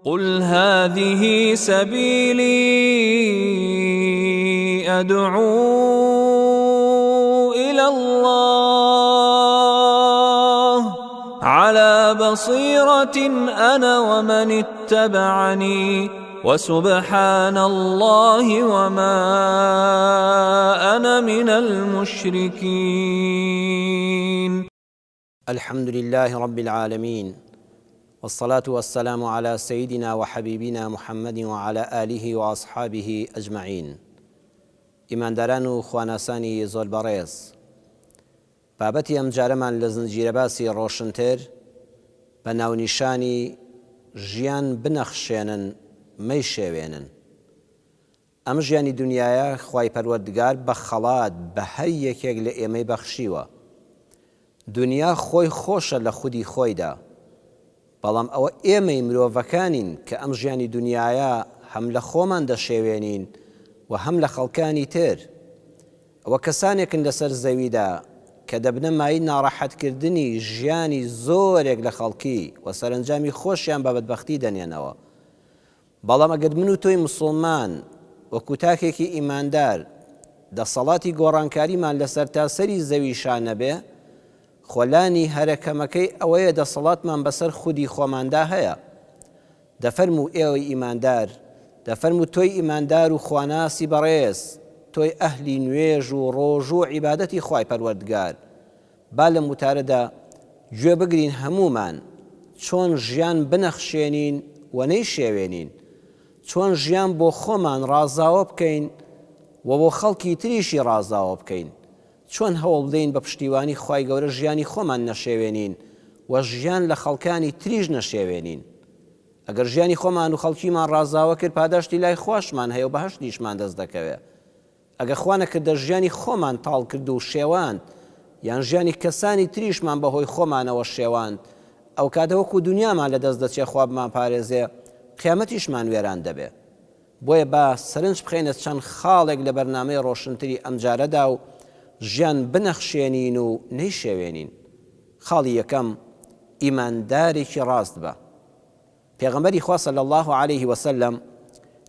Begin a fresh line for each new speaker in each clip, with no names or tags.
قل هذه سبيلي أدعو إلى الله على بصيرة أنا ومن اتبعني وسبحان الله وما أنا من المشركين.
الحمد لله رب العالمين، والصلاة والسلام على سيدنا وحبيبنا محمد وعلى آله وأصحابه أجمعين. ئیمانداران و خواناسانی زۆر بەڕێز، بابەتی ئەم جارەمان لە زنجیرەباسی ڕۆشنتر بە ناونیشانی ژیان بنەخشێنن مەی شێوێنن. ئەم ژیانی دنیاە خوای پەروەردگار بە خەڵات بە هەر یەکێک لە ئێمەی بەخشیوە. دنیا خۆی خۆشە لە خودی خۆیدا، بەڵام ئەوە ئێمەی مرۆڤەکانین کە ئەم ژیانی دنیاە هەم لە خۆمان دەشێوێنین و هەم لە خەڵکانی تر. ئەوە کەسانێکن لەسەر زەویدا کە دەبنە مای ناڕەحەتکردنی ژیانی زۆرێک لە خەڵکی و سەرنجامی خۆشیان بە بەدبەختی دەنێنەوە. بەڵام ئەگەر من و تۆی مسڵمان وەکو تاکێکی ئیماندار دەسەڵاتی گۆڕانکاریمان لەسەر تاسەری زەویشان نەبێ، خۆلانی هەرەکەمەکەی ئەوەیە دەسەڵاتمان بەسەر خودی خۆماندا هەیە. دەفەرموو ئێوەی ئیماندار، دەفەرموو تۆی ئیماندار و خواناسی بەڕێز، تۆی ئەهلی نوێژ و ڕۆژ و عیبادەتی خوای پەروەردگار، با لە وتارەدا گوێ بگرین هەمومان چۆن ژیان بنەخشێنین و نەیشێوێنین، چۆن ژیان بۆ خۆمان ڕازاوە بکەین و بۆ خەڵکی تریشی ڕازاوە بکەین، چۆن هەوڵ بدەین بە پشتیوانی خوای گەورە ژیانی خۆمان نەشێوێنین و ژیان لە خەڵکانی تریش نەشێوێنین. ئەگەر ژیانی خۆمان و خەڵکیمان ڕازاوە کرد، پاداشتی لای خواشمان هەیە و بەهەشتیشمان دەست دەکەوێت. ئەگەر خوا نەکردە ژیانی خۆمان تاڵ کرد و شێواند، یان ژیانی کەسانی تریشمان بەهۆی خۆمانەوە شێواند، ئەو کاتە وەکو دنیامان لە دەست دەچێ، خوا بمان پارێزێ، قیامەتیشمان وێران دەبێ. بۆیە با سەرنج بخێنێت چەند خاڵێک لە بەرنامەی ڕۆشنتری ئەم جارەدا و ژیان بنەخشێنین و نەیشێوێنین. خاڵی یەکەم، ئیماندارێکی ڕاست بە. پێغەمبەری خوا صلی الله عليه وسلم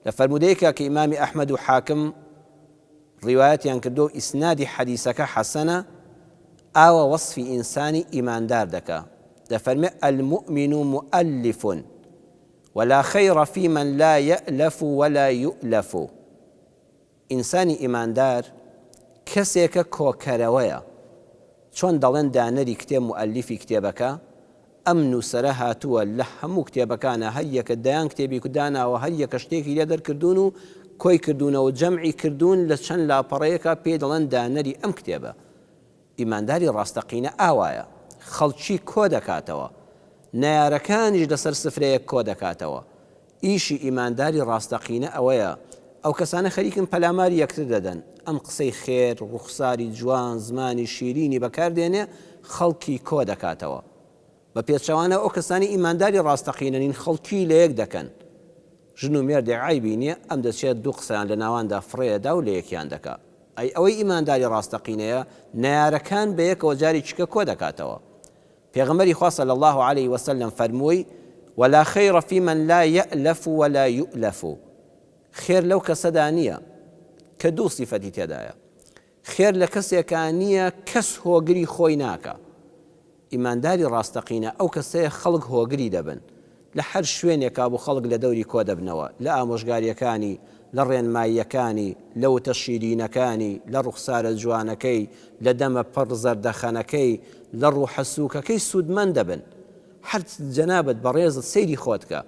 لە فەرمودەیەکە کە ئیمامی ئەحمەد و حاکم ڕیوایەتیان کردو و ئیسنادی حەدیسەکە حەسەنە، ئاوە وەصفی ئینسانی ئیماندار دەکا. دەفەرمێ المؤمن مؤلف ولا خير في من لا يألف ولا يؤلف. ئینسانی ئیماندار کەسێکە کۆکەرەوەیە، چۆن دەڵێن دانەری کتێب مؤلفی کتێبەکە، ئەم نووسەرە هاتووە لە هەموو کتێبەکانە هەر یەکە دەیان کتێبی داناوە، هەر یەکە شتێکی لێ دەرکردوون و کۆی کردوونەوە جەمعی کردوون لە چەند لاپەڕەیەکە پێ دەڵێن دانەری ئەم کتێبە. ئیمانداری ڕاستەقینە ئاوایە، خەڵکی کۆ دەکاتەوە، نەیارەکانیش لەسەر سفرەیەک کۆ دەکاتەوە. ئیشی ئیمانداری ڕاستەقینە ئەوەیە ئەو کەسانە خەریکن پەلاماری یەکتر دەدەن، ئەم قسەی خێر، ڕوخساری جوان، زمانی شیرینی بەکاردێنێ، خەڵکی کۆ دەکاتەوە. بە پێچەوانە ئەو کەسانی ئیمانداری ڕاستەقینەنین خەڵکی لە یەک دەکەن. ژن و مێردێ عیبی نییە، ئەم دەچێت دوو قسەیان لە ناواندا فڕێدا و لە یەکیان دەکات. ئەوەی ئیمانداری ڕاستەقینەیە نەیارەکان بە یەکەوە جاری چکە کۆ دەکاتەوە. پێغەمبەری خوا صلی الله عليه وسلم فەرمووی ولا خير في من لا يألف ولا يؤلف. خێر لەو کەسەدا نییە کە دوو سیفەتی تێدایە. خێر لە کەسێکان نییە کەس هۆگری خۆی ناکە. ئیمانداری ڕاستەقینە ئەو کەسەیە خەڵک هۆگری دەبن، لە هەر شوێنێکا بوو خەڵک لە دەوری کۆ دەبنەوە، لە ئامۆژگاریەکانی، لە ڕێنماییەکانی، لە وتە شیرینەکانی، لە ڕوخسارە جوانەکەی، لە دەمە پڕ زەردەخەنەکەی، لە ڕوحەسووکەکەی سوودمەند دەبن. هەر جەنابەت بەڕێزت سەیری خۆتکە،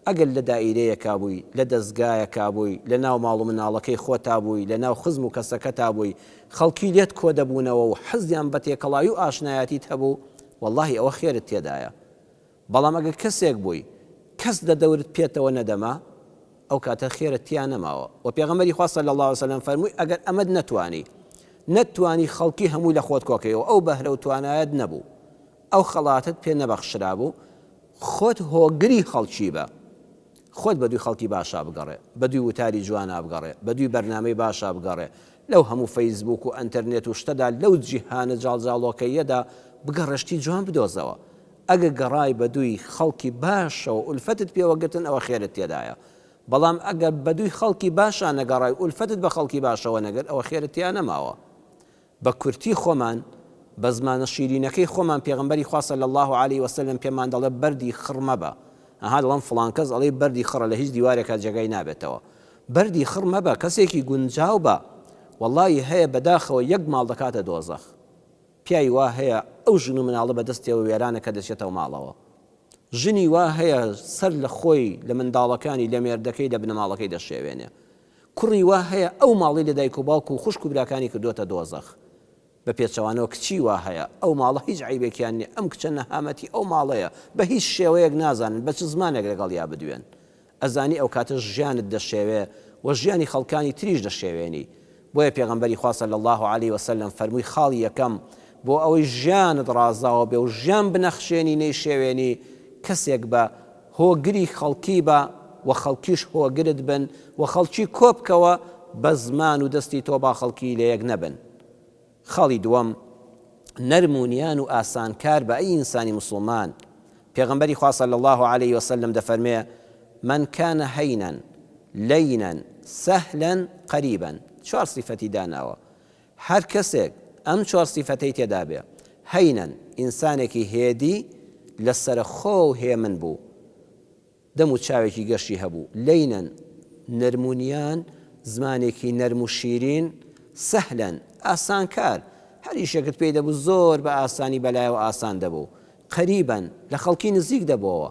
ئەگەر لە دائیرەیەکا بووی، لە دەستگایەکا بووی، لە ناو ماڵ و مناڵەکەی خۆتا بووی، لە ناو خزم و کەسەکەتا بووی، خەڵکی لێت کۆ دەبوونەوە و حەزیان بە تێکەڵایی و ئاشنایەتیت هەبوو، واللهی ئەوە خێرت تێدایە. بەڵام ئەگەر کەسێک بووی کەس لە دەورت پێتەوە نەدەما، ئەو کاتە خێرت تیان نەماوە. و پێغەمبەری خوا صلی الله عليه وسلم فەرمووی ئەگەر ئەمەد نەتوانی خەڵکی هەمووی لە خۆت کۆکەیەوە، ئەو بەهرە و توانایەت نەبوو، ئەو خەڵاتت پێ نەبەخشرا بوو، خۆت هۆگری خەڵکی بە، خۆت بە دوی خەڵکی باشا بگەڕێ، بە دوی وتاری جوانە بگەڕێ، بە دوی بەرنامەی باشا بگەڕێ، لەو هەموو فەیسبوک و ئەنتەرنێت و شتەدا لەو جیهانە جاڵجاڵۆکەیەدا بگەڕشتی جوان بدۆزەوە. ئەگە گەڕای بە دووی خەڵکی باشەوە ئولفەتت پێوەگرتن ئەوە خێرت تێدایە بەڵام ئەگەر بە دووی خەڵکی باشە نەگەڕای ئولفەتت بە خەڵکی باشەوە نەگەر ئەوە خێرت تیا نەماوە بە کورتی خۆمان بە زمانە شیرینەکەی خۆمان پێغەمبەری خوا صلی الله علیه وسلم پێمان دەڵێ بەردی خڕ مەبە ئەها دەڵێن فڵان کەس ئەڵێ بەردی خڕە لە هیچ دیوارێکە جێگای نابێتەوە بەردی خڕ مەبە کەسێکی گونجاو بە وەڵڵی هەیە بەداخەوە یەک ماڵ دەکاتە دۆزەخ پیاوی وا هەیە ئەو ژن و مناڵە بەدەستیەوە وێرانە کە دەچێتەوە ماڵەوە ژنی وا هەیە سەر لە خۆی لە منداڵەکانی لە مێردەکەی لە بنەماڵەکەی دەشێوێنێ کوڕی وا هەیە ئەو ماڵی لە دایک و باوک و خوشک و براکانی کردوتە دۆزەخ بە پێچەوانەوە کچی وا هەیە ئەو ماڵە هیچ عیبێکیان نیە ئەم کچە نەهامەتی ئەو ماڵەیە بە هیچ شێوەیەک نازانن بە چ زمانێک لەگەڵ یا بدوێن ئەزانی ئەو کاتە ژیانت دەشێوێ و ژیانی خەڵکانی تریش دەشێوێنی بۆیە پێغەمبەری خوا صلی الله علیه وسلم فەرمووی خاڵی یەکەم بۆ ئەوەی ژیانت ڕازاوە بێ و ژیان بنەخشێنی نەیشێوێنی کەسێک بە هۆگری خەڵکی بە و خەڵکیش هۆگرت بن و خەڵکی کۆبکەوە بە زمان و دەستی تۆ با خەڵکی لە یەک نەبن خاڵی دووەم نەرمونیان و ئاسانکار بە ئەی ئینسانی مسلمان پێغەمبەری خوا صلی الله علیه وسلم دەفەرمێ من كان هينا لينا سهلا قريبا چوار صفەتی داناوە هەر کەسێک ئەم چوار صفەتەی تێدا بێ هەینەن ئینسانێکی هێدی لەسەر خۆ و هێمن بوو دەم و چاوێکی گەشتی هەبوو لەینەن نەرمونیان زمانێکی نەرم و شیرین سەهلەن ئاسانکار هەریشێکت پێی دەبوو زۆر بە ئاسانی بەلایەوە ئاسان دەبوو قەریبەن لە خەڵکی نزیک دەبووەوە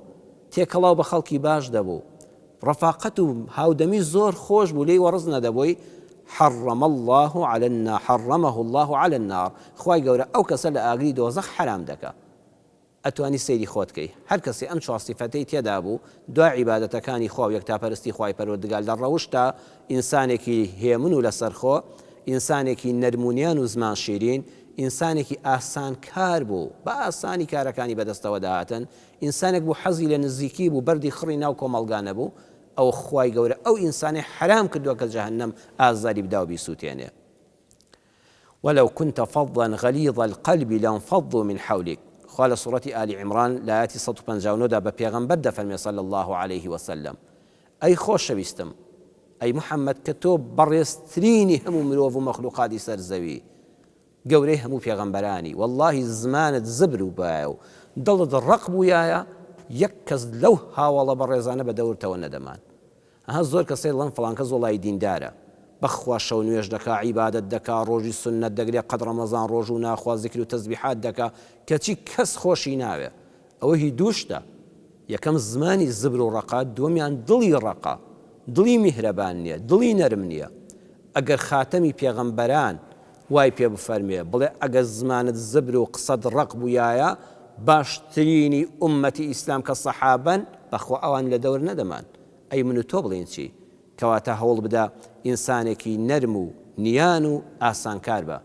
تێکەڵاو بە خەڵکی باش دەبوو ڕەفاقەت و هاودەمی زۆر خۆش بوو لێی وەڕز نەدەبووی حرم الله على النار حرمه الله على النار خوای گەورە ئەو کەسە لە ئاگری دۆزەخ حرام دەکا ئەتوانی سەیری خۆتکەی هەر کەسێ ئەم چوار صفەتەی تێدا بوو دوای عیبادەتەکانی خوا و یەکتاپەرستی خوای پەروەردگار لە ڕەوشتا ئینسانێکی هێمن و لەسەرخۆ ئینسانێکی نەرمونیان و زمان شیرین ئینسانێکی ئاسانکار بوو بە ئاسانی کارەکانی بەدەستەوە داهاتن ئینسانێک بوو حەزی لە نزیکی بوو بەردی خڕی ناو کۆمەڵگانە بوو ئەو خوای گەورە ئەو ئینسانی حرام کردووە کە جەهەنەم ئازاری بدا و بیسووتێنێ ولو كنت فظا غليظ القلب لانفضوا من حولك خوا لە سوڕەتی ئالی عیمران لە ئایەتی 159 دا بە پێغەمبەر دەفەرمێ صلی الله عليه وسلم ئەی خۆشەویستم ئەی محەممەد کە تۆ بەڕێزترینی هەموو مرۆڤ و مەخلوقاتی سەرزەوی گەورەی هەموو پێغەمبەرانی واللهی زمانت زبر و بایە و دڵت ڕق بوویایە یەک کەس لەو هاوڵە بەڕێزانە بە دەورتەوە نەدەمان ئەها زۆر کەسەی لەن فڵان کەس وڵای دیندارە بەخوا شەو نوێژ دەکا عیبادەت دەکا ڕۆژی سنەت دەگرێ قەد ڕەمەزان ڕۆژ و ناخوا زیکر و تەسبیحات دەکا کەچی کەس خۆشی ناوێ ئەوە هی دووشتە یەکەم زمانی زبر و ڕەقا دووەمیان دڵی ڕەقا دڵی میهرەبان نییە دڵی نەرم نییە ئەگەر خاتەمی پێغەمبەران وای پێ بفەرمێ بڵێ ئەگەر زمانت زبر و قسەد ڕق بوویایە باشترینی ئومەتی ئیسلام کە سەحابەن بەخوا ئەوان لە دەور نەدەمان ئەی من و تۆ بڵێن چی کەواتە هەوڵ بدە ئینسانێکی نەرم و نیان و ئاسانکار بە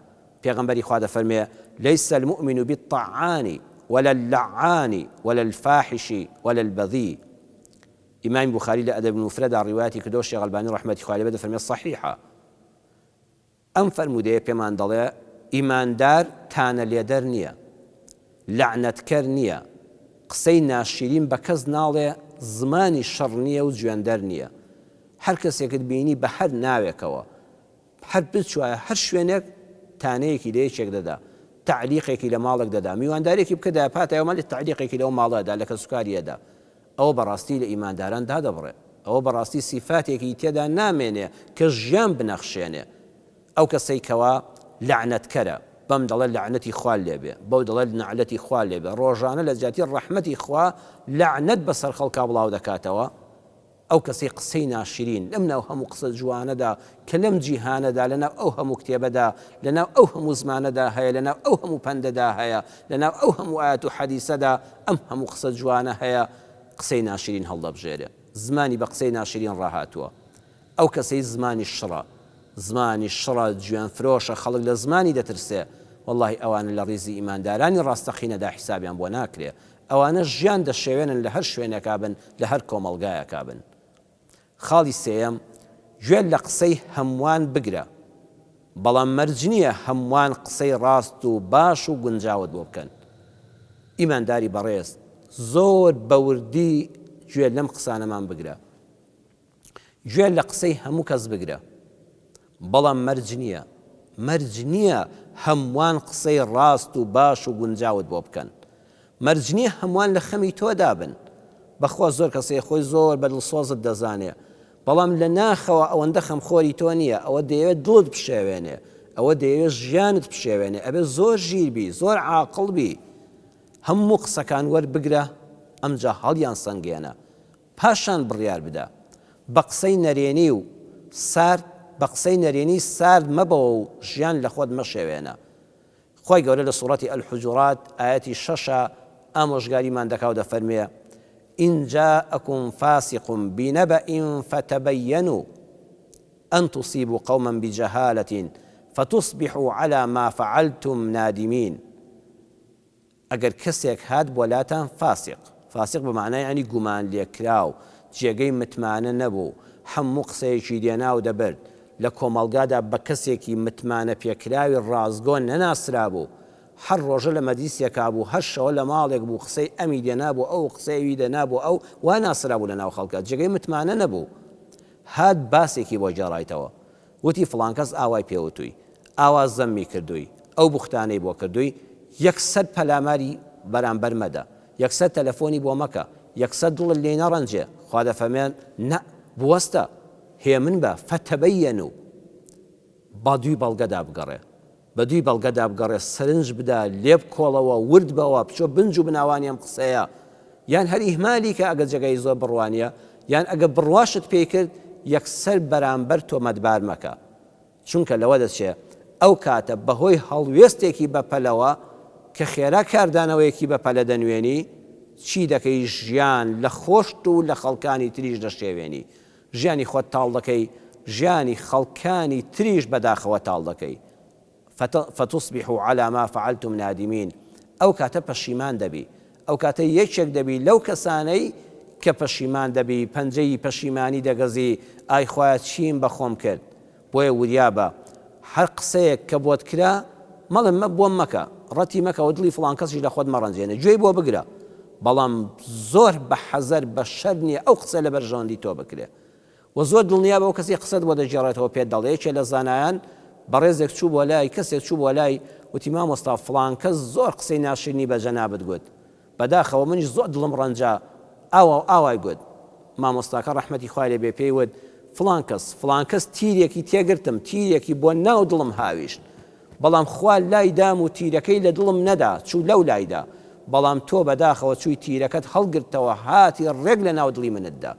پێغەمبەری خوا دەفەرمێ لەیسە المؤمن بالطعان ولا اللعان ولا الفاحش ولا البذيء ئیمامی بوخاری لە ئەدەب المفرەدا ڕیواەتی کردۆ شێخ ئەلبانی ڕەحمەتی خوای لێ بێ دەفەرمێ صەحیحە ئەم فەرموودەیە پێمان دەڵێ ئیماندار تانە لێدەر نییە لعنەتکەر نییە قسەی ناشرین بە کەس ناڵێ زمانی شەڕ نییە و جوێندەر نییە هەر کەسێکت بینی بە هەر ناوێکەوە هەر بچوایە هەر شوێنێک تانەیەکی لەیەکێک دەدا تعلیقێکی لە ماڵێک دەدا میواندارێکی بکەدا پاتایە ماڵی تعلیقێکی لەو ماڵەدا لە کەسوکاریەدا ئەوە بەڕاستی لە ئیمانداران دادەبڕێ ئەوە بەڕاستی سیفاتێکی تێدا نامێنێ کە ژیان بنەخشێنێ ئەو کەسەی کەوا لعنەتکەرە بەم دەڵێ لعنەتی خوا لێبێ بەو دەڵێ نەعلەتی خوا لێبێ ڕۆژانە لە جاتی ڕەحمەتی خوا لعنەت بەسەر خەڵکا بڵاو دەکاتەوە ئەو کەسی قسەی ناشرین لەم ناو هەموو قسە جوانەدا کە لەم جیهانەدا لەناو ئەو هەموو کتێبەدا لەناو ئەو هەموو زمانەدا هەیە لەناو ئەو هەموو پەندەدا هەیە لەناو ئەو هەموو ئاەت و حەدیسەدا ئەم هەموو قسە جوانە هەیە قسەی ناشرین هەڵدەبژێرێ زمانی بە قسەی ناشرین ڕاهاتووە ئەو کەسەی زمانی شڕە گوێن فرۆشە خەڵک لە زمانی دەترسێ واللهی ئەوانە لە ڕیزی ئیماندارانی ڕاستەقینەدا حیسابیان بۆ ناکرێ ئەوانە ژیان دەشێوێنن لە هەر شوێنێکا بن لە هەر کۆمەڵگایەکا بن خاڵی سێیەم گوێن لە قسەی هەمووان بگرە بەڵام مەرج نییە هەمووان قسەی ڕاست و باش و گونجاوت بۆ بکەن ئیمانداری بەڕێز زۆر بەوردی گوێ لەم قسانەمان بگرە، گوێ لە قسەی هەموو کەس بگرە، بەڵام مەرج نییە هەمووان قسەی ڕاست و باش و گونجاوت بۆ بکەن، مەرج نییە هەمووان لە خەمی تۆدا بن. بەخوا زۆر کەسەی خۆی زۆر بەدڵسۆزت دەزانێ، بەڵام لە ناخەوە ئەوەندە خەمخۆری تۆ نییە، ئەوە دەیەوێت دڵت بشێوێنێ، ئەوە دەیەوێت ژیانت بشێوێنێ، ئەبێ زۆر ژیربی، زۆر عاقڵبی. هەموو قسەکان وەربگرە، ئەمجا هەڵیان سەنگێنە، پاشان بڕیار بدە. بە قسەی نەرێنی و سارد، بە قسەی نەرێنی سارد مەبەوە و ژیان لە خۆت مەشێوێنە. خۆی گەورە لە سوڕەتی ئەلحوجورات ئایەتی 6 ئامۆژگاریمان دەکاو دەفەرمێ: إن جاءكم فاسق بنبأ فتبينوا أن تصيبوا قوما بجهالة فتصبحوا على ما فعلتم نادمين. ئەگەر کەسێک هات بۆلاتان فاسق بمعنى يعني گومان لێکراو، جێگەی متمانە نەبوو، هەموو قسەیەکی دێنا و دەبرد، لە کۆمەڵگادا بە کەسێکی متمانە پێکراوی ڕازگۆ نەناسرا بوو، هەر ڕۆژە لە مەدیسێکا بوو، هەر شەوە لە ماڵێک بوو، قسەی ئەمی دێنابوو، ئەو قسەیوی دەنابوو، ئەو وا ناسرا بوو لە ناو خەڵکە، جێگەی متمانە نەبوو. هات باسێکی بۆ جێڕایتەوە، وتی فڵان کەس ئاوای پێوتووی، ئاوا زەممی کردووی، ئەو بوختانەی بۆ کردووی، 100 پەلاماری بەرامبەر مەدە، 100 تەلەفۆنی بۆ مەکە، 100 دڵت لێ نەڕەنجێ. خوا دەفەرمێن نە، بوەستە، هێ من بە فتەبەیەنوا، با دوی بەڵگەدا بگەڕێ، بە دوی بەڵگەدا بگەڕێ، سەرنج بدە، لێ بکۆڵەوە، ورد بەوە، بچۆ بنج و بناوانی ئەم قسەیە، یان هەر ئیهمالی کە ئەگەر جێگەی زۆر بڕوانیە، یان ئەگە بڕواشت پێی کرد، 100 بەرامبەر تۆ مەدبار مەکە. چونکە لەوە دەچێ ئەو کاتە بەهۆی هەڵوێستێکی بەپەلەوە کە خێرا کاردانەوەیەکی بەپەلە دەنوێنی، چی دەکەی؟ ژیان لە خۆشت و لە خەڵکانی تریش دەشێوێنی، ژیانی خۆت تاڵ دەکەی، ژیانی خەڵکانی تریش بەداخەوە تاڵ دەکەی. فتصبحوا على ما فعلتم نادمين. ئەو کاتە پەشیمان دەبی، ئەو کاتە یەکێک دەبی لەو کەسانەی کە پەشیمان دەبی، پەنجەی پەشیمانی دەگەزی، ئای خوایە چیم بەخۆم کرد. بۆیە وریا بە هەر قسەیەک کە بۆت کرا مەڵێ بۆم مەکە، ڕەتی مەکەوە، دڵی فڵان کەسیش لە خۆت مەڕەنجێنە، گوێی بۆ بگرە، بەڵام زۆر بە حەزەر بە شەر نییە ئەو قسە لە بەرژەوەندی تۆ بکرێ. و زۆر دڵنیا بەو کەسی قسەت بۆ دەجێڕێتەوە پێت دەڵێ. یەکێ لە زانایان بەڕێزێک چوو بۆ لای کەسێک، چوو بۆ لای، وتی مامۆستا فڵان کەس زۆر قسەی ناشرینی بە جەنابەت گوت، بەداخەوە منیش زۆر دڵم ڕەنجا، ئاوای گوت. مامۆستاکە ڕەحمەتی خوای لێبێ پێی وت فڵان کەس تیرێکی تێگرتم، تیرێکی بۆ ناو دڵم هاویشت، بەڵام خوا لای دام و تیرەکەی لە دڵم نەدا، چوو لەو لایدا، بەڵام تۆ بەداخەوە چووی تیرەکەت هەڵگرتەوە، هاتی ڕێک لە ناو دڵی منتدا.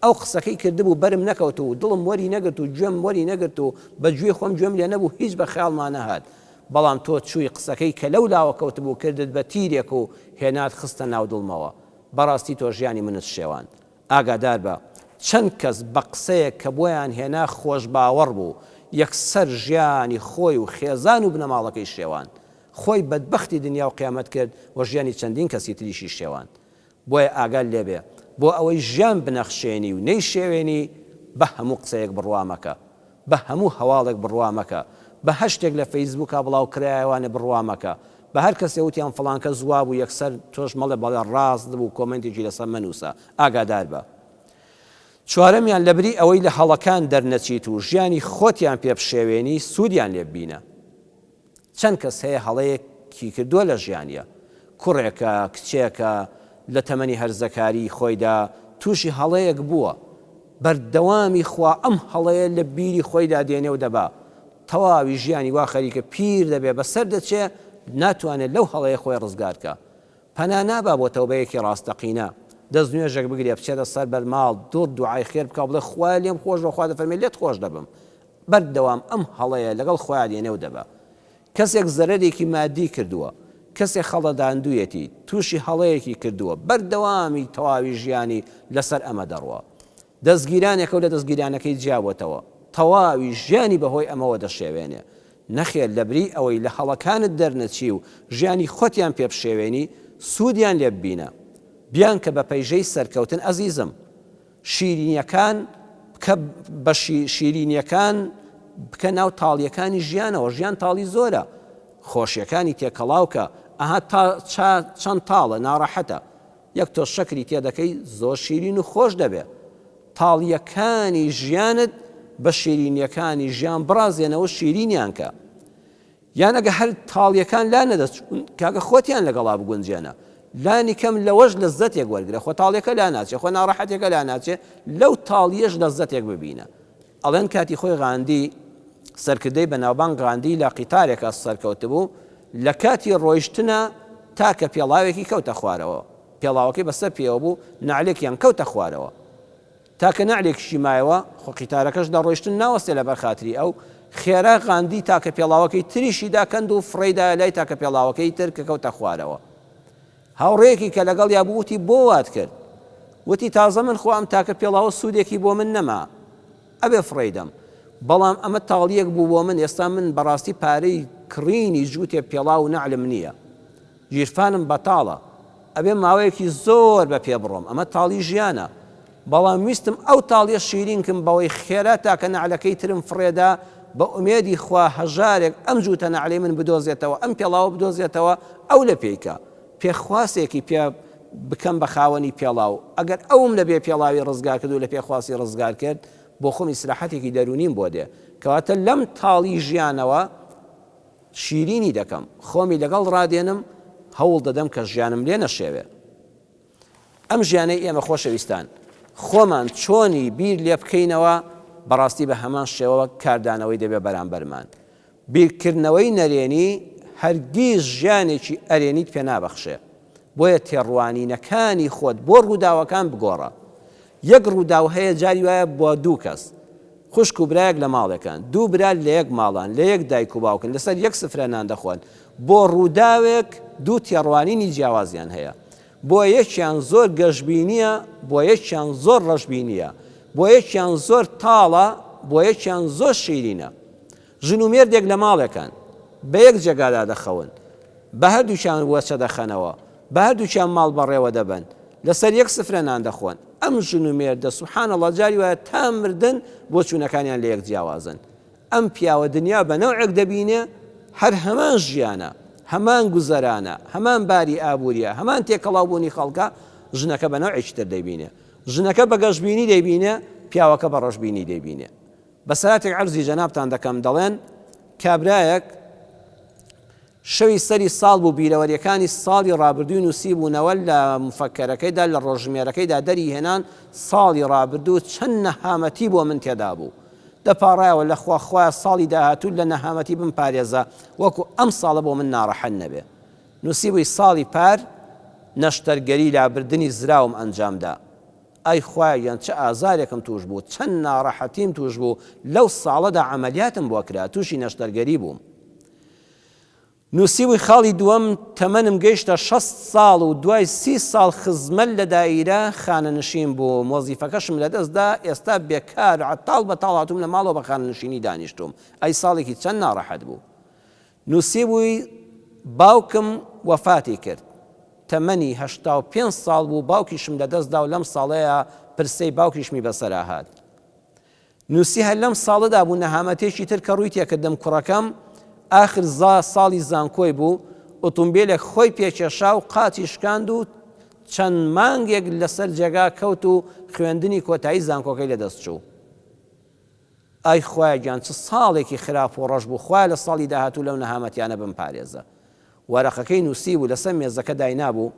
ئەو قسەکەی کردبوو بەرم نەکەوت و دڵم وەری نەگرت و گوێم وەری نەگرت و بەگوێ خۆم گوێم لێ نەبوو، هیچ بە خەیاڵمان نەهات، بەڵام تۆ چووی قسەکەی کە لەو لاوە کەوتبوو کردت بە تیرێک و هێنات خستە ناو دڵمەوە. بەڕاستی تۆ ژیانی منت شێوان. ئاگادار بە چەند کەس بە قسەیەک کە بۆیان هێنا خۆش باوەڕ بوو، 100 ژیانی خۆی و خێزان و بنەماڵەکەی شێوان، خۆی بەدبەختی دنیا و قیامەت کرد و ژیانی چەندین کەسی تریشی شێوان. بۆیە ئاگال لێبێ، بۆ ئەوەی ژیان بنەخشێنی و نەیشێوێنی، بە هەموو قسەیەک بڕوا مەکە، بە هەموو هەواڵێک بڕوا مەکە، بە هەشتێک لە فەیسبووکا بڵاو کرایەوانە بڕوا مەکە، بە هەر کەسێ وتیان فڵانکە زوا بوو، 100 تۆش مەڵێ بەڵێ ڕاست بوو، کۆمنتێکی لەسەر منووسە. ئاگادار بە. چوارەمیان لەبری ئەوەی لە هەڵەکان دەرنەچیت و ژیانی خۆتیان پێ بشێوێنی، سوودیان لێ ببینە. چەند کەس هەیە هەڵەیەکی کردووە لە ژیانیە، کوڕێکە، کچێکە، لە تەمەنی هەرزەکاری خۆیدا تووشی هەڵەیەک بووە، بەردەوامی خوا ئەم هەڵەیە لە بیری خۆیدا دێنێ و دەبا، تەواوی ژیانی وا خەریکە پیر دەبێ، بەسەر دەچێ، ناتوانێت لەو هەڵەیە خۆی ڕزگارکە. پەنا نابا بۆ تەوبەیەکی ڕاستەقینە، دەست نوێژێک بگرێ، بچێتە سەر بەرماڵ، دوعای خێر بکە، بڵێ خوا لێم خۆش بە، خوا دەفەرمێ لێت خۆش دەبم، بەردەوام ئەم هەڵەیە لەگەڵ خۆیان دێنێ و دەبا. کەسێک زەرەرێکی مادی کردووە، کەسێک خەڵەداندوویەتی، تووشی هەڵەیەکی کردووە، بەردەوامی تەواوی ژیانی لەسەر ئەمە دەڕوە، دەستگیرانێکە و لە دەستگیرانەکەی جیاوەتەوە، تەواوی ژیانی بەهۆی ئەمەوە دەشێوێنێ. نەخێر لەبری ئەوەی لە هەڵەکانت دەرنەچی و ژیانی خۆتیان پێ بشێوێنی، سوودیان لێ ببینە. بیان کە بە پەیژەی سەرکەوتن ئەزیزم، شیرینیەکان بە شیرینیەکان بکە ناو تاڵیەکانی ژیانەوە، ژیان تاڵی زۆرە، خۆشیەکانی تێکەڵاوکە، ئەها چەند تاڵە ناڕەحەتە، یەک تۆ شەکری تێدەکەی زۆر شیرین و خۆش دەبێت. تاڵیەکانی ژیانت بە شیرینیەکانی ژیان بڕازێنەوە شیرینیان کە. یان ئەگە هەر تاڵیەکان لا نەدەچون کاگە خۆتیان لەگەڵا بگونجێنە، لانی کەم لەوەش لەزەتێک وەرگرە، خۆ تاڵیەکە لا ناچێت، خۆ ناڕەحەتێکە لا ناچێت، لەو تاڵیەش لەزەتێک ببینە. ئەڵێن کاتی خۆی غاندی سەرکردەی بەناوبانگ غاندی لە قیتارێکە سەرکەوت بوو، لە کاتی ڕۆیشتنە تاکە پێڵاوێکی کەوتە خوارەوە، پێڵاوەکەی بەسەر پێوە بوو، نعلێکیان کەوتە خوارەوە، تاکە نعلێکیشی مایەوە، خۆ قیتارەکەش لە ڕۆیشتن ناوەستێ لە بەرخاتری ئەو خێرا غاندی تاکە پێڵاوەکەی تریشی داکەند و فڕێدا لای تاکە پێڵاوەکەی تر کە کەوتە خوارەوە. هاوڕێکی کە لەگەڵ یا بوو وتی بۆ وات کرد، وتی تازە من خۆم تاکە پێڵاوە سوودێکی بۆ من نەما ئەبێ فڕێدەم، بەڵام ئەمە تاڵیەک بوو بۆ من، ئێستا من بەڕاستی پارەی کڕینی جووتێ پێڵاو نەعلم نییە، گیرفانم بەتاڵە، ئەبێ ماوەیەکی زۆر بە پێ بڕۆم، ئەمە تاڵی ژیانە، بەڵام ویستم ئەو تاڵیە شیرینکم بەوەی خێرا تاکە نەعلەکەی ترم فڕێدا بە ئومێدی خوا هەژارێک ئەم جووتە نەعلەی من بدۆزێتەوە، ئەم پێڵاوە بدۆزێتەوە، ئەو لە پێیکە پێخواسێکی پێ بکەم بە خاوەنی پێڵاو، ئەگەر ئەوم لە بێ پێڵاوی ڕزگار کرد و لە پێخواسی ڕزگار کرد بۆ خۆم ئیسلاحەتێکی دەرونیم بۆ دێ، کەواتە لەم تاڵی ژیانەوە شیرینی دەکەم، خۆمی لەگەڵ ڕادێنم، هەوڵ دەدەم کە ژیانم لێ نەشێوێ. ئەم ژیانەی ئێمە خۆشەویستان خۆمان چۆنی بیر لێ بکەینەوە بەڕاستی بە هەمان شێوە کاردانەوەی دەبێ بەرامبەرمان. بیرکردنەوەی نەرێنی هەرگیز ژیانێکی ئەرێنیت پێ نابەخشێ، بۆیە تێڕوانینەکانی خۆت بۆ ڕووداوەکان بگۆڕە. یەک ڕووداو هەیە جاری وایە بۆ دوو کەس، خوشک و برایەک لە ماڵەکان، دوو برا لە یەک ماڵان، لە یەک دایک و باوکن، لەسەر یەک سفرە نان دەخۆن، بۆ ڕووداوێک دوو تێڕوانینی جیاوازیان هەیە، بۆ یەکیان زۆر گەشببینیە، بۆ یەکیان زۆر ڕەشببینیە، بۆ یەکیان زۆر تاڵە، بۆ یەکیان زۆر شیرینە. ژن و مێردێک لە ماڵێکان بە یەک جێگادا دەخەون، بە هەردووچیان وەچە دەخەنەوە، بە هەردووچیان ماڵ بەڕێوە دەبن، لەسەر یەک سفرە نان دەخۆن. ئەم ژن و مێردە سوبحان الله جاری وایە تا مردن بۆ چوونەکانیان لە یەک جیاوازن. ئەم پیاوە دنیا بە نەوعێک دەبینێ، هەر هەمان ژیانە، هەمان گوزەرانە، هەمان باری ئابووریە، هەمان تێکەڵاوبوونی خەڵکە، ژنەکە بە نەوعێکی تر دەیبینێ، ژنەکە بە گەشببینی دەیبینێ، پیاوەکە بە ڕەشببینی دەیبینێ. بە سەراتێک عەرزی جەنابتان دەکەم، دەڵێن کابرایەک شەوی سەری ساڵ بوو، بیرەوەریەکانی ساڵی ڕابردووی نووسی بوونەوە لە مفەکەرەکەیدا لە ڕۆژژمێرەکەیدا دەری هێنان، ساڵی ڕابردوو چەند نەهامەتی بۆ من تێدا بوو، دەپاڕایەوە لە خواخوایە ساڵی داهاتوو لە نەهامەتی بمپارێزە، وەکو ئەم ساڵە بۆ من ناڕەحەت نەبێ. نووسی بووی ساڵی پار نەشتەرگەری لابردنی زراوم ئەنجامدا، ئەی خوایان چه ئازارێکم توش بوو، چەند ناڕەحەتیم توش بوو، لەو ساڵەدا عەمەلیاتم بۆ کرا، تووشی نەشتەرگەری بووم. نووسیوی خاڵی دووەم تەمەنم گەیشتە 6 ساڵ و دوای 30 ساڵ خزمەت لە دایرە خانەنشین بوو، مۆزیفەکەشم لەدەستدا، ئێستا بێکار عەتاڵ بەتاڵ هاتووم لە ماڵەوە بە خانەنشینی دانیشتوم، ئەی ساڵێکی چەند ناڕەحەت بوو. نووسیبووی باوکم وەفاتی کرد، تەمەنی 85 ساڵ بوو، باوکیشم لەدەستدا و لەم ساڵەیە پرسەی باوکیشمی بەسەرا هات. نووسی هەر لەم ساڵەدا بوو نەهامەتێکی تر کە ڕووی تێکردم، کوڕەکەم ئاخر ساڵی زانکۆی بوو، ئۆتۆمبیلێک خۆی پێکێشا و قاچی شکاند و چەند مانگێک لەسەر جێگا کەوت و خوێندنی کۆتایی زانکۆکەی لەدەست چوو. ئای خوایە گیان چ ساڵێکی خراپ و ڕەش بوو، خوای لە ساڵی داهاتوو لەو نەهامەتیانە بمپارێزە. وەرەقەکەی نووسی بوو، لەسەر مێزەکە داینابوو،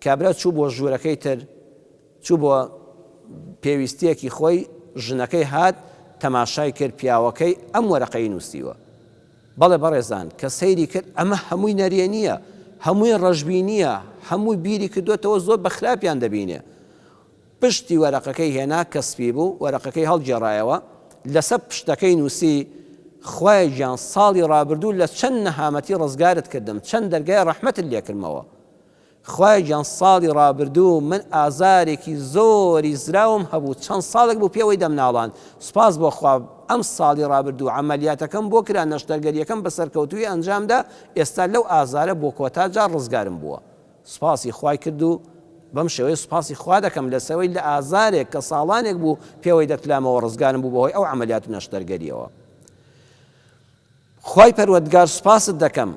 کابرا چوو بۆ ژوورەکەی تر، چوو بۆ پێویستیەکی خۆی، ژنەکەی هات تەماشای کرد پیاوەکەی ئەم وەرەقەی نووسیوە. بەڵێ بەڕێزان کە سەیری کرد ئەمە هەمووی نەرێنیە، هەمووی ڕەشببینیە، هەمووی بیری کردوێتەوە، زۆر بە خراپیان دەبینێ. پشتی وەرەقەکەی هێنا کەسپی بوو، وەرەقەکەی هەڵگێڕایەوە، لەسەر پشتەکەی نووسی خوای گیان ساڵی ڕابردوو لە چەند نەهامەتی ڕزگارت کردم، چەند دەرگای ڕەحمەتت لێکردمەوە. خوای گیان ساڵی ڕابردوو من ئازارێکی زۆری زراوم هەبوو، چەند ساڵێک بوو پێوەی دەمناڵان، سوپاس بۆ خوا ئەم ساڵی ڕابردوو عەمەلیاتەکەم بۆ کرا، نەشتەرگەریەکەم بە سەرکەوتووی ئەنجامدا، ئێستا لەو ئازارە بۆ کۆتا جار ڕزگارم بووە. سوپاسی خوای کرد و بەم شێوەیە سوپاسی خوا دەکەم لەسەوەی لە ئازارێک کە ساڵانێک بوو پێوەی دەکلامەوە ڕزگارم بوو بەهۆی ئەو عەمەلیات و نەشتەرگەریەوە. خوای پەروەردگار سوپاست دەکەم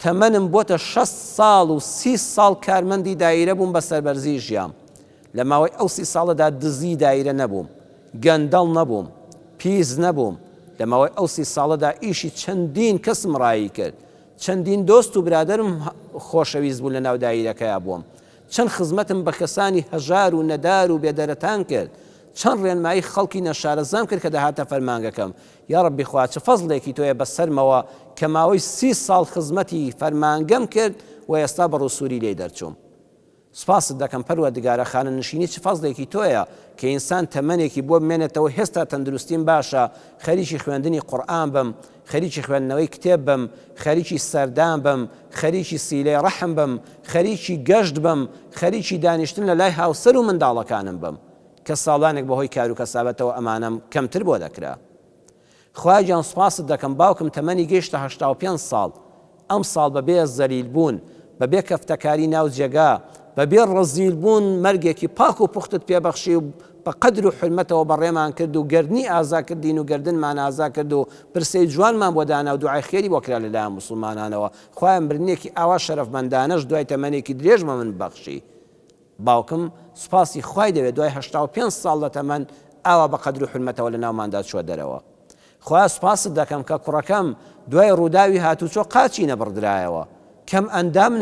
تەمەنم بۆتە 6 ساڵ و 30 ساڵ کارمەندی دایرە بووم بە سەربەرزی ژیام لە ماوەی ئەو 30 ساڵەدا دزی دایرە نەبووم گەندەڵ نەبووم پیس نەبووم لە ماوەی ئەو 30 ساڵەدا ئیشی چەندین کەسم ڕایی کرد چەندین دۆست و برادرم خۆشەویست بوو لە ناو دایرەکەیە بووم چەند خزمەتم بە کەسانی هەژار و نەدار و بێدەرەتان کرد چەند ڕێنمایی خەڵکی نەشارەزام کرد کە دەهاتە فەرمانگەکەم یا ڕەبی خوا چه فەزڵێکی تۆیە بەسەرمەوە کە ماوەی 30 ساڵ خزمەتی فەرمانگەم کرد و ئێستا بە ڕووسوری لێی دەرچووم سپاست دەکەم پەروەردگارە خانەنشینی چ فەزڵێکی تۆیە کە ئینسان تەمەنێکی بۆ بمێنێتەوە هێستا تەندروستیم باشە خەریکی خوێندنی قورئان بم خەریکی خوێندنەوەی کتێب بم خەریکی سەردان بم خەریکی سیلەی ڕەحم بم خەریکی گەشت بم خەریکی دانیشتن لە لای هاوسەر و منداڵەکانم بم کە ساڵانێک بەهۆی کار و کەسابەتەوە ئەمانەم کەمتر بۆ دەکرا خوای گیان سپاست دەکەم باوکم تەمەنی گەیشتە 85 ساڵ ئەم ساڵ بەبێ زەلیل بوون بەبێ کەفتەکاری ناو جێگا بەبێ ڕەزیل بوون مەرگێکی پاک و پوختت پێبەخشی و بە قەدر و حرمەتەوە بەڕێمان کرد و گەردنی ئازا کردین و گردنمان ئازا کرد و پرسەی جوانمان بۆ دانا و دوعای خێری بۆ کرا لەلایەن موسڵمانانەوە خوایان برنێکی ئاوا شەرەفمەندانەش دوای تەمەنێکی درێژمە من بەخشی باوکم سوپاسی خوای دەوێت دوای 85 ساڵ لە تەمەن ئاوا بە قەدر و حرمەتەوە لە ناوماندا چوە دەرەوە خوا سوپاست دەکەم کە کوڕەکەم دوای ڕووداوی هاتوچۆ قاچی نەبڕدرایەوە کەم ئەندام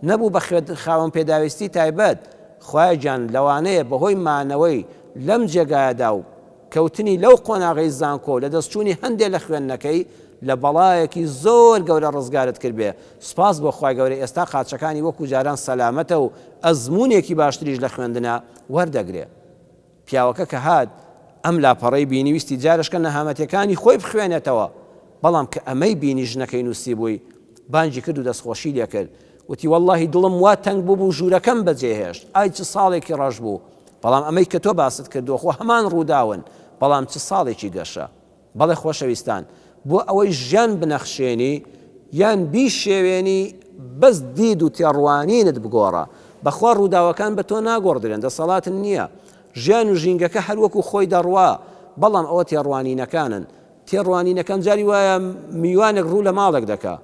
نەبوو بە خاوەن پێداویستی تایبەت خوای گیان لەوانەیە بەهۆی مانەوەی لەم جێگایەدا و کەوتنی لەو قۆناغی زانکۆ لە دەستچوونی هەندێک لە خوێندنەکەی لە بەڵایەکی زۆر گەورە ڕزگارت کرد بێ سوپاس بۆ خوای گەورە ئێستا قاچەکانی وەکو جاران سەلامەتە و ئەزمونێکی باشتریش لە خوێندنە وەردەگرێ پیاوەکە کە هات ئەم لاپەڕەی بینی ویستی جارشکە نەهامەتیەکانی خۆی بخوێنێتەوە بەڵام کە ئەمەی بینی ژنەکەی نووسی بووی بانجی کرد و دەستخۆشی لێ کرد وتی واللهی دڵم وا تەنگ بوو ژوورەکەم بەجێهێشت ئای چ ساڵێکی ڕەش بوو بەڵام ئەمەی کە تۆ باست کردووە خۆ هەمان ڕووداون بەڵام چ ساڵێکی گەشە بەڵێ خۆشەویستان بۆ ئەوەی ژیان بنەخشێنی یان بیشێوێنی بەس دید و تێڕوانینت بگۆڕە بەخوا ڕووداوەکان بە تۆ ناگۆڕدرێن دەسەڵاتن نییە ژیان و ژینگەکە هەر وەکو خۆی دەڕوا بەڵام ئەوە تێڕوانینەکانن تێڕوانینەکان جاری وایە میوانێک ڕوو لە ماڵێک دەکا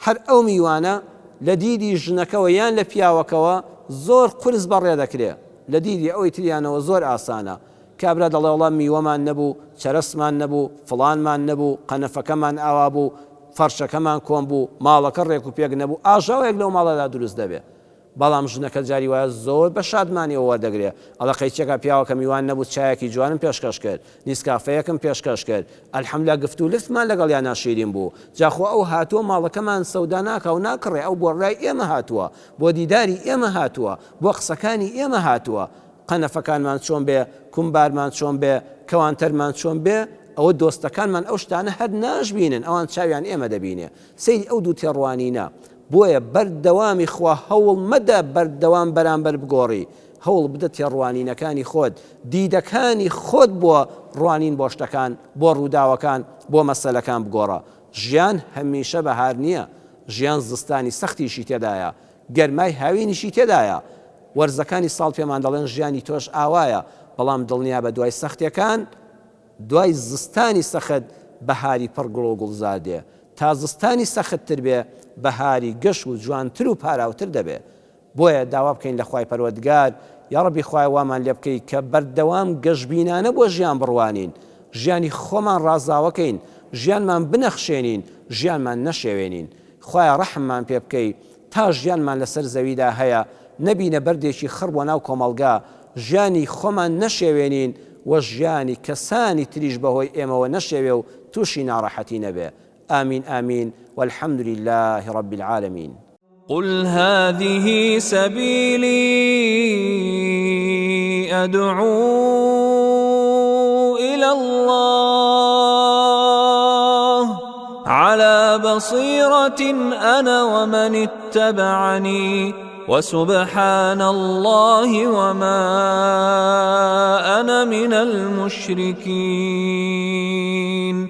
هەر ئەو میوانە لە دیدی ژنەکەەوە یان لە پیاوەکەوە زۆر قرس بەڕێ دەکرێت لە دیدی ئەوەی تریانەوە زۆر ئاسانە کابرا دەڵێ وەڵام میوەمان نەبوو چەرەسمان نەبوو فڵانمان نەبوو قەنەفەکەمان ئاوا بوو فەرشەکەمان کۆم بوو ماڵەکە ڕێک و پێک نەبوو ئاژاوەیەک لەو ماڵەدا دروست دەبێت بەڵام ژنەکە جاری وایە زۆر بە شادمانیەوە وەردەگرێت ئەڵە قەیچێکە پیاوەکە میوان نەبوو چایەکی جوانم پێشکەش کرد نیسکافەیەکم پێشکەش کرد ئەلحەمدوللا گفت و لفتمان لەگەڵ یان ناشیرین بوو جاخۆ ئەو هاتووە ماڵەکەمان سەودا ناکە و ناکڕێ ئەو بۆ ڕای ئێمە هاتووە بۆ دیداری ئێمە هاتووە بۆ قسەکانی ئێمە هاتووە قەنەفەکانمان چۆن بێ کومبارمان چۆن بێ کەوانتەرمان چۆن بێ ئەوە دۆستەکانمان ئەو شتانە هەر ناشبینن ئەوان چاویان ئێمە دەبینێ سەیری ئەو دوو تێڕوانینە بۆیە بەردەوامی خوا هەوڵ مەدە بەردەوام بەرامبەر بگۆڕی هەوڵ بدە تێڕوانینەکانی خۆت دیدەکانی خۆت بۆ ڕوانین بۆ شتەکان بۆ ڕووداوەکان بۆ مەسەلەکان بگۆڕە ژیان هەمیشە بەهار نییە ژیان زستانی سەختیشی تێدایە گەرمای هاوینیشی تێدایە وەرزەکانی ساڵ پێمان دەڵێن ژیانی تۆش ئاوایە بەڵام دڵنیا بە دوای سەختیەکان دوای زستانی سەخت بەهاری پڕ گوڵ و گوڵزار دێ تا زستانی سەختتر بێ بەهاری گەش و جوانتر و پاراوتر دەبێ بۆیە داوا بکەین لە خوای پەروەردگار یا ڕەبی خوای وامان لێ بکەی کە بەردەوام گەشببینانە بۆ ژیان بڕوانین ژیانی خۆمان ڕازاوەکەین ژیانمان بنەخشێنین ژیانمان نەشێوێنین خوایە ڕەحممان پێ بکەی تا ژیانمان لەسەر زەویدا هەیە نەبینە بەردێکی خڕ بۆ ناو کۆمەڵگا ژیانی خۆمان نەشێوێنین و ژیانی کەسانی تریش بەهۆی ئێمەوە نەشێوێ و تووشی ناڕەحەتی نەبێ آمين آمين والحمد لله رب العالمين
قل هذه سبيلي أدعو إلى الله على بصيرة أنا ومن اتبعني وسبحان الله وما أنا من المشركين